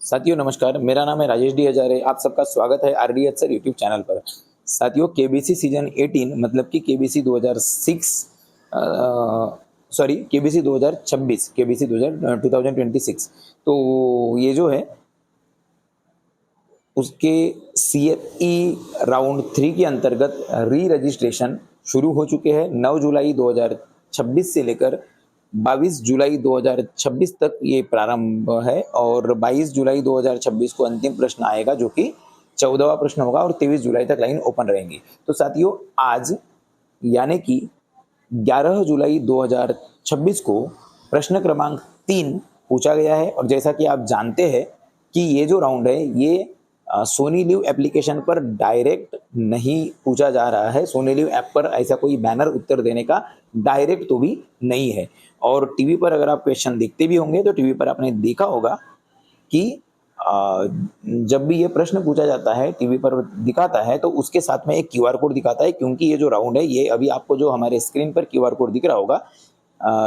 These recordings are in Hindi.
साथियों नमस्कार, मेरा नाम है राजेश डी हजारे। आप सबका स्वागत है आरडीएच सर यूट्यूब चैनल पर। साथियों केबीसी सीजन 18 मतलब कि केबीसी 2006 सॉरी केबीसी 2026 केबीसी 2026 तो ये जो है उसके सीएफई राउंड 3 के अंतर्गत री रजिस्ट्रेशन शुरू हो चुके हैं। 9 जुलाई 2026 से लेकर 22 जुलाई 2026 तक ये प्रारंभ है और 22 जुलाई 2026 को अंतिम प्रश्न आएगा जो कि 14वां प्रश्न होगा और 23 जुलाई तक लाइन ओपन रहेंगी। तो साथियों आज यानी कि 11 जुलाई 2026 को प्रश्न क्रमांक 3 पूछा गया है और जैसा कि आप जानते हैं कि ये जो राउंड है ये सोनी लिव एप्लीकेशन पर डायरेक्ट नहीं पूछा जा रहा है। सोनी लिव ऐप पर ऐसा कोई बैनर उत्तर देने का डायरेक्ट तो भी नहीं है। और टीवी पर अगर आप क्वेश्चन देखते भी होंगे तो टीवी पर आपने देखा होगा कि जब भी ये प्रश्न पूछा जाता है टीवी पर दिखाता है तो उसके साथ में एक क्यूआर कोड दिखाता है, क्योंकि ये जो राउंड है ये अभी आपको जो हमारे स्क्रीन पर क्यूआर कोड दिख रहा होगा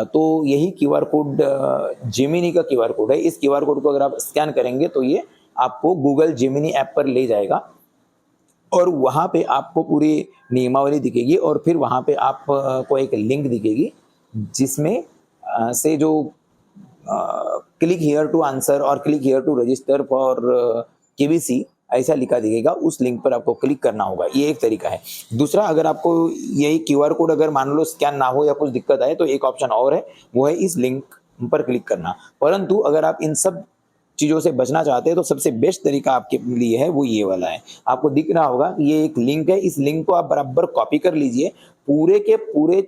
तो यही क्यूआर कोड जेमिनी का क्यूआर कोड है। इस क्यूआर कोड को अगर आप स्कैन करेंगे तो ये आपको गूगल जेमिनी ऐप पर ले जाएगा और वहाँ पे आपको पूरी नियमावली दिखेगी और फिर वहाँ पे आपको एक लिंक दिखेगी जिसमें से जो क्लिक हियर टू आंसर और click here to register for KBC ऐसा लिखा दिखेगा। उस लिंक पर आपको क्लिक करना होगा, ये एक तरीका है। दूसरा, अगर आपको यही क्यूआर कोड अगर मान लो स्कैन ना हो या कुछ दिक्कत आए तो एक ऑप्शन और है, वो है इस लिंक पर क्लिक करना। परंतु अगर आप इन सब चीज़ों से बचना चाहते हैं तो सबसे बेस्ट तरीका आपके लिए है वो ये वाला है। आपको दिख रहा होगा ये एक लिंक है, इस लिंक को आप बराबर कॉपी कर लीजिए। पूरे के पूरे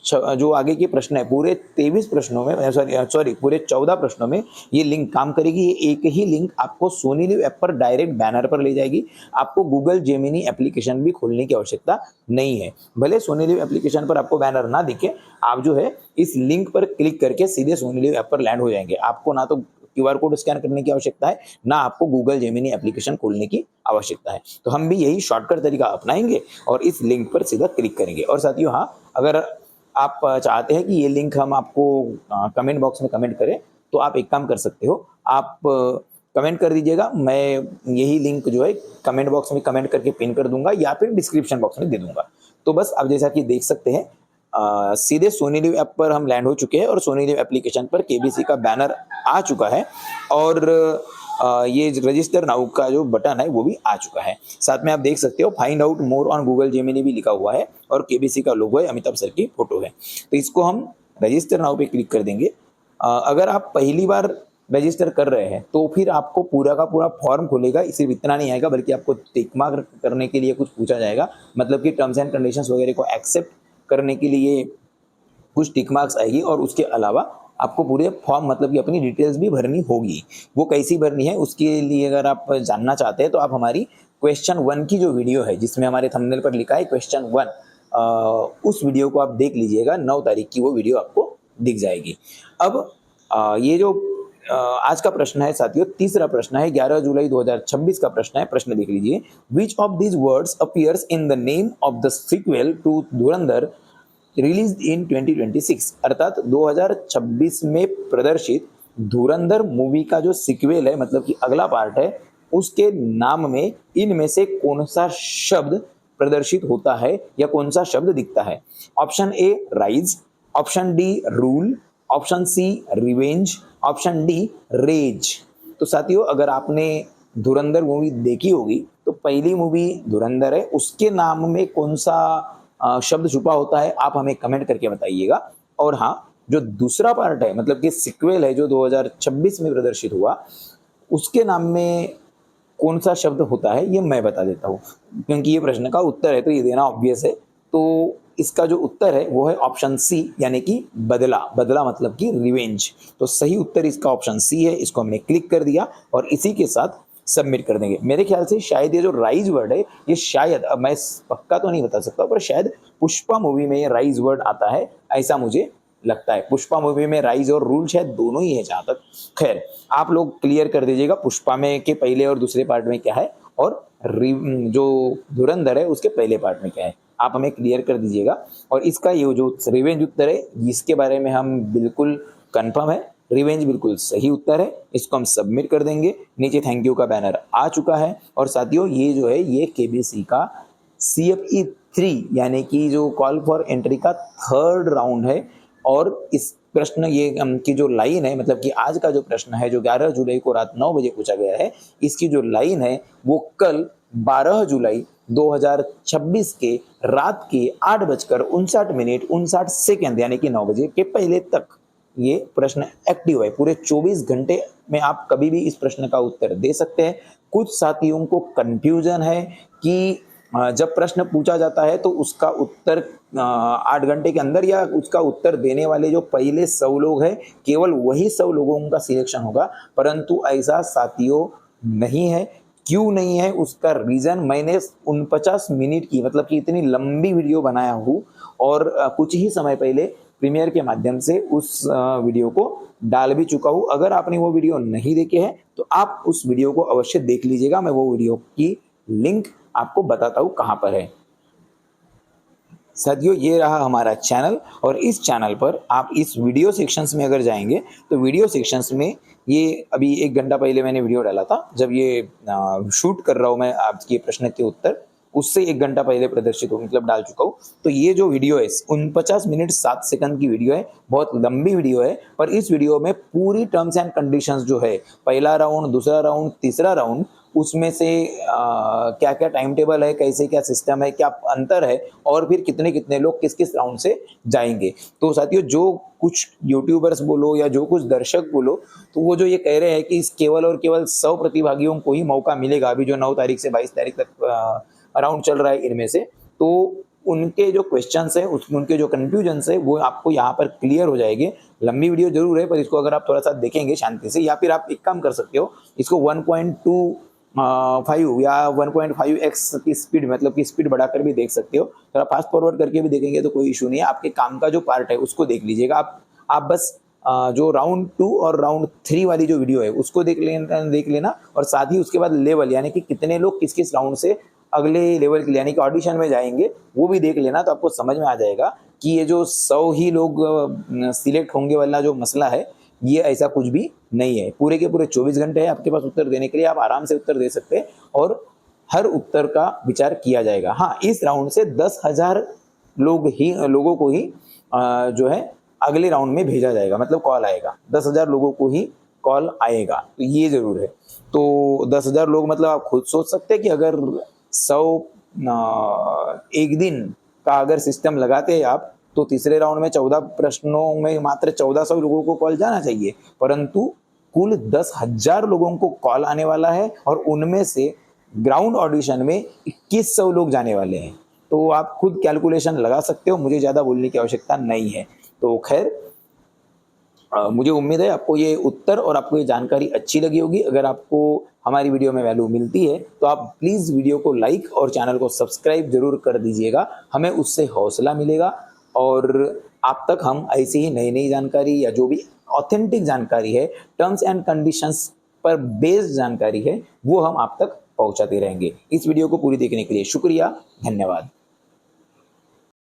जो आगे के प्रश्न है पूरे 23 प्रश्नों में सॉरी पूरे 14 प्रश्नों में ये लिंक काम करेगी। ये एक ही लिंक आपको सोनी लिव ऐप पर डायरेक्ट बैनर पर ले जाएगी। आपको गूगल जेमिनी एप्लीकेशन भी खोलने की आवश्यकता नहीं है। भले सोनी लिव एप्लीकेशन पर आपको बैनर ना दिखे, आप जो है इस लिंक पर क्लिक करके सीधे सोनी लिव ऐप पर लैंड हो जाएंगे। आपको ना तो क्यूआर कोड स्कैन करने की आवश्यकता है, ना आपको गूगल जेमिनी एप्लीकेशन खोलने की आवश्यकता है। तो हम भी यही शॉर्टकट तरीका अपनाएंगे और इस लिंक पर सीधा क्लिक करेंगे। और साथियों हाँ, अगर आप चाहते हैं कि ये लिंक हम आपको कमेंट बॉक्स में कमेंट करें तो आप एक काम कर सकते हो, आप कमेंट कर दीजिएगा। मैं यही लिंक जो है कमेंट बॉक्स में कमेंट करके पिन कर दूंगा या फिर डिस्क्रिप्शन बॉक्स में दे दूंगा। तो बस अब जैसा कि देख सकते हैं सीधे सोनी लिव ऐप पर हम लैंड हो चुके हैं और सोनी लिव एप्लीकेशन पर केबीसी का बैनर आ चुका है और ये रजिस्टर नाउ का जो बटन है वो भी आ चुका है। साथ में आप देख सकते हो find out more on Google Gemini भी लिखा हुआ है और केबीसी का लोगो है, अमिताभ सर की फोटो है। तो इसको हम रजिस्टर नाउ पे क्लिक कर देंगे। अगर आप पहली बार रजिस्टर कर रहे हैं तो फिर आपको पूरा का पूरा फॉर्म खुलेगा। सिर्फ इतना नहीं आएगा बल्कि आपको टिक मार्क करने के लिए कुछ पूछा जाएगा, मतलब कि टर्म्स एंड कंडीशंस वगैरह को एक्सेप्ट करने के लिए कुछ टिक मार्क्स आएगी और उसके अलावा आपको पूरे फॉर्म मतलब कि अपनी डिटेल्स भी भरनी होगी। वो कैसी भरनी है उसके लिए अगर आप जानना चाहते हैं तो आप हमारी क्वेश्चन 1 की जो वीडियो है जिसमें हमारे थंबनेल पर लिखा है क्वेश्चन 1, उस वीडियो को आप देख लीजिएगा। 9 तारीख की वो वीडियो आपको दिख जाएगी। अब ये जो आज का प्रश्न है साथियों, तीसरा प्रश्न है 11 जुलाई 2026 का प्रश्न है। प्रश्न देख लीजिए, which of these words appears in the name of the sequel to Dhurandhar release in 2026, अर्थात 2026 में प्रदर्शित धुरंधर मूवी का जो सीक्वल है मतलब कि अगला पार्ट है उसके नाम में इनमें से कौन सा शब्द प्रदर्शित होता है या कौन सा शब्द दिखता है। Option A rise, option D rule, option C revenge, option D rage. तो साथियों अगर आपने धुरंधर मूवी देखी होगी तो पहली मूवी धुरंधर है, उसके नाम में कौन सा शब्द छुपा होता है आप हमें कमेंट करके बताइएगा। और हाँ, जो दूसरा पार्ट है मतलब कि सीक्वल है जो 2026 में प्रदर्शित हुआ उसके नाम में कौन सा शब्द होता है ये मैं बता देता हूँ, क्योंकि ये प्रश्न का उत्तर है तो ये देना ऑब्वियस है। तो इसका जो उत्तर है वो है ऑप्शन सी यानी कि बदला। बदला मतलब कि रिवेंज। तो सही उत्तर इसका ऑप्शन सी है। इसको हमने क्लिक कर दिया और इसी के साथ सबमिट कर देंगे। मेरे ख्याल से शायद ये जो राइज वर्ड है ये शायद, अब मैं पक्का तो नहीं बता सकता, पर शायद पुष्पा मूवी में ये राइज वर्ड आता है ऐसा मुझे लगता है। पुष्पा मूवी में राइज और रूल शायद दोनों ही है जहां तक। खैर आप लोग क्लियर कर दीजिएगा पुष्पा में के पहले और दूसरे पार्ट में क्या है और जो धुरंधर है उसके पहले पार्ट में क्या है, आप हमें क्लियर कर दीजिएगा। और इसका ये जो रिवेंज उत्तर है इसके बारे में हम बिल्कुल कंफर्म है, रिवेंज बिल्कुल सही उत्तर है, इसको हम सबमिट कर देंगे। नीचे थैंक यू का बैनर आ चुका है। और साथियों ये जो है ये केबीसी का CFE 3 यानी कि जो कॉल फॉर एंट्री का थर्ड राउंड है। और इस प्रश्न ये की जो लाइन है, मतलब कि आज का जो प्रश्न है जो 11 जुलाई को रात 9 बजे पूछा गया है, इसकी जो लाइन है वो कल 12 जुलाई 2026 के रात के 8:59 यानी कि 9 बजे के पहले तक ये प्रश्न एक्टिव है। पूरे 24 घंटे में आप कभी भी इस प्रश्न का उत्तर दे सकते हैं। कुछ साथियों को कंफ्यूजन है कि जब प्रश्न पूछा जाता है तो उसका उत्तर 8 घंटे के अंदर, या उसका उत्तर देने वाले जो पहले 100 लोग हैं केवल वही 100 लोगों का सिलेक्शन होगा, परंतु ऐसा साथियों नहीं है। क्यों नहीं है उसका रीजन मैंने 49 मिनट की, मतलब कि इतनी लंबी वीडियो बनाया हूँ और कुछ ही समय पहले प्रीमियर के माध्यम से उस वीडियो को डाल भी चुका हूँ। अगर आपने वो वीडियो नहीं देखे हैं तो आप उस वीडियो को अवश्य देख लीजिएगा। मैं वो वीडियो की लिंक आपको बताता हूँ कहाँ पर है। साथियों ये रहा हमारा चैनल, और इस चैनल पर आप इस वीडियो सेक्शंस में अगर जाएंगे तो वीडियो सेक्शंस में ये अभी 1 घंटा पहले मैंने वीडियो डाला था, जब ये शूट कर रहा हूँ मैं आपके प्रश्न के उत्तर, उससे 1 घंटा पहले प्रदर्शित हो, मतलब डाल चुका हूँ। तो ये जो वीडियो है 49 मिनट 7 सेकंड की वीडियो है, बहुत लंबी वीडियो है। पर इस वीडियो में पूरी टर्म्स एंड कंडीशंस जो है, पहला राउंड, दूसरा राउंड, तीसरा राउंड, उसमें से क्या क्या टाइम टेबल है, कैसे क्या सिस्टम है, क्या अंतर है, और फिर कितने कितने लोग किस किस राउंड से जाएंगे। तो साथियों जो कुछ यूट्यूबर्स बोलो या जो कुछ दर्शक बोलो, तो वो जो ये कह रहे हैं कि इस केवल और केवल 100 प्रतिभागियों को ही मौका मिलेगा, अभी जो 9 तारीख से 22 तारीख तक राउंड चल रहा है इनमें से, तो उनके जो क्वेश्चंस है, उनके जो कंफ्यूजन्स है वो आपको यहाँ पर क्लियर हो जाएंगे। लंबी वीडियो जरूर है, पर इसको अगर आप थोड़ा सा देखेंगे शांति से, या फिर आप एक काम कर सकते हो, इसको 1.25 या 1.5x की स्पीड, मतलब की स्पीड बढ़ाकर भी देख सकते हो। थोड़ा फास्ट फॉरवर्ड करके भी देखेंगे तो कोई इशू नहीं है। आपके काम का जो पार्ट है उसको देख लीजिएगा। आप बस जो राउंड 2 और राउंड 3 वाली जो वीडियो है उसको देख लेना, और साथ ही उसके बाद लेवल यानी कि कितने लोग किस किस राउंड से अगले लेवल के लिए यानी कि ऑडिशन में जाएंगे वो भी देख लेना। तो आपको समझ में आ जाएगा कि ये जो 100 ही लोग सिलेक्ट होंगे वाला जो मसला है, ये ऐसा कुछ भी नहीं है। पूरे के पूरे 24 घंटे है आपके पास उत्तर देने के लिए, आप आराम से उत्तर दे सकते हैं और हर उत्तर का विचार किया जाएगा। हाँ, इस राउंड से 10,000 लोगों को ही जो है अगले राउंड में भेजा जाएगा, मतलब कॉल आएगा। 10,000 लोगों को ही कॉल आएगा, तो ये जरूर है। तो 10,000 लोग, मतलब आप खुद सोच सकते हैं कि अगर 100 एक दिन का अगर सिस्टम लगाते हैं आप, तो तीसरे राउंड में 14 प्रश्नों में मात्र 1400 लोगों को कॉल जाना चाहिए, परंतु कुल 10,000 लोगों को कॉल आने वाला है, और उनमें से ग्राउंड ऑडिशन में 2100 लोग जाने वाले हैं। तो आप खुद कैलकुलेशन लगा सकते हो, मुझे ज़्यादा बोलने की आवश्यकता नहीं है। तो खैर, मुझे उम्मीद है आपको ये उत्तर और आपको ये जानकारी अच्छी लगी होगी। अगर आपको हमारी वीडियो में वैल्यू मिलती है तो आप प्लीज़ वीडियो को लाइक और चैनल को सब्सक्राइब जरूर कर दीजिएगा, हमें उससे हौसला मिलेगा। और आप तक हम ऐसी ही नई नई जानकारी या जो भी ऑथेंटिक जानकारी है, टर्म्स एंड कंडीशंस पर बेस्ड जानकारी है, वो हम आप तक पहुंचाते रहेंगे। इस वीडियो को पूरी देखने के लिए शुक्रिया, धन्यवाद।